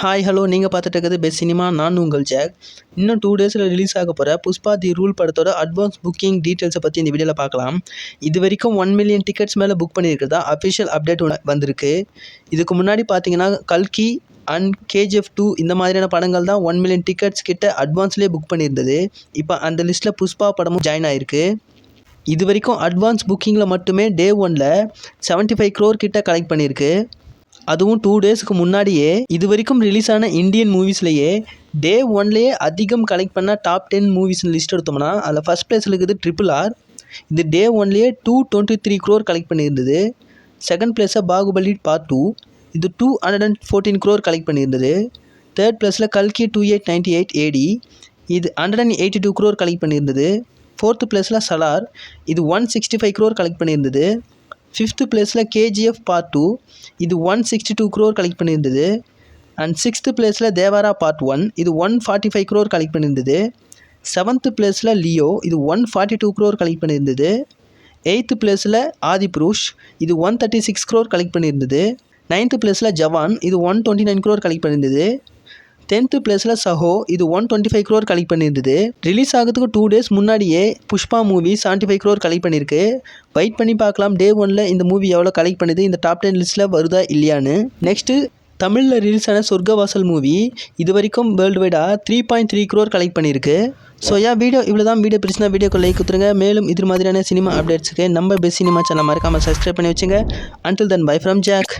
Hi hello நீங்கள் பார்த்துட்டு இருக்கிறது பெஸ்ட் சினிமா. நான் உங்கள் ஜாக். இன்னும் 2 டேஸில் ரிலீஸ் ஆக போகிற புஷ்பா தி ரூல் படத்தோட அட்வான்ஸ் புக்கிங் டீட்டெயில்ஸை பற்றி இந்த வீடியோவில் பார்க்கலாம். இது வரைக்கும் 1 மில்லியன் டிக்கெட்ஸ் மேலே புக் பண்ணியிருக்கிறதா அஃபிஷியல் அப்டேட் வந்திருக்கு. இதுக்கு முன்னாடி பார்த்தீங்கன்னா கல்கி அண்ட் கேஜிஎஃப் 2 இந்த மாதிரியான படங்கள் தான் 1 மில்லியன் டிக்கெட்ஸ் கிட்ட அட்வான்ஸ்லேயே புக் பண்ணியிருந்தது. இப்போ அந்த லிஸ்ட்டில் புஷ்பா படமும் ஜாயின் ஆகிருக்கு. இது வரைக்கும் அட்வான்ஸ் புக்கிங்கில் மட்டுமே டே 1ல் 75 crore கிட்ட கலெக்ட் பண்ணியிருக்கு. அதுவும் 2 டேஸ்க்கு முன்னாடியே இது வரைக்கும் ரிலீஸ் ஆன இந்தியன் மூவிஸ்லேயே டே 1லேயே அதிகம் கலெக்ட் பண்ண டாப் 10 மூவிஸ் லிஸ்ட் எடுத்தோம்னா அதில் ஃபஸ்ட் பிளேஸில் இருக்குது RRR. இது டே 1லேயே 223 crore கலெக்ட் பண்ணியிருந்தது. செகண்ட் பிளேஸில் பாகுபலி பார்ட் 2, இது 214 crore கலெக்ட் பண்ணியிருந்தது. தேர்ட் பிளேஸில் கல்கி 2898 AD, இது 182 crore கலெக்ட் பண்ணியிருந்தது. ஃபோர்த்து பிளேஸில் சலார், இது 165 crore கலெக்ட் பண்ணியிருந்தது. ஃபிஃப்த்து பிளேஸில் கேஜிஎஃப் பார்ட் 2, இது 162 crore கலெக்ட் பண்ணியிருந்தது. அண்ட் சிக்ஸ்த்து பிளேஸில் தேவாரா பார்ட் 1, இது 145 crore கலெக்ட் பண்ணியிருந்தது. செவன்த்து பிளேஸில் லியோ, இது 142 crore கலெக்ட் பண்ணியிருந்தது. எயித்து பிளேஸில் ஆதிபுருஷ், இது 136 crore கலெக்ட் பண்ணியிருந்தது. நைன்த்து பிளேஸில் ஜவான், இது 129 crore கலெக்ட் பண்ணியிருந்தது. 10th பிளேஸில் சஹோ, இது 125 crore கலெக்ட் பண்ணியிருந்தது. ரிலீஸ் ஆகிறதுக்கு 2 டேஸ் முன்னாடியே புஷ்பா மூவி 75 crore கலெக்ட் பண்ணியிருக்கு. வெயிட் பண்ணி பார்க்கலாம் டே 1ல் இந்த மூவி எவ்வளோ கலெக்ட் பண்ணுது, இந்த டாப் 10 லிஸ்ட்டில் வருதா இல்லையான்னு. நெக்ஸ்ட்டு தமிழில் ரிலீஸ் ஆன சொர்க்கவாசல் மூவி இது வரைக்கும் வேர்ல்டு வைடாக 3.3 crore கலெக்ட் பண்ணியிருக்கு. ஸோ வீடியோ இவ்வளோ தான். வீடியோ பிடிச்சினா வீடியோக்கு லைக் கொடுத்துருங்க. மேலும் இது மாதிரியான சினிமா அப்டேட்ஸுக்கு நம்ம பெஸ்ட் சினிமா சேனல் மறக்காமல் சப்ஸ்கிரைப் பண்ணி வச்சுங்க. Until then bye from jack.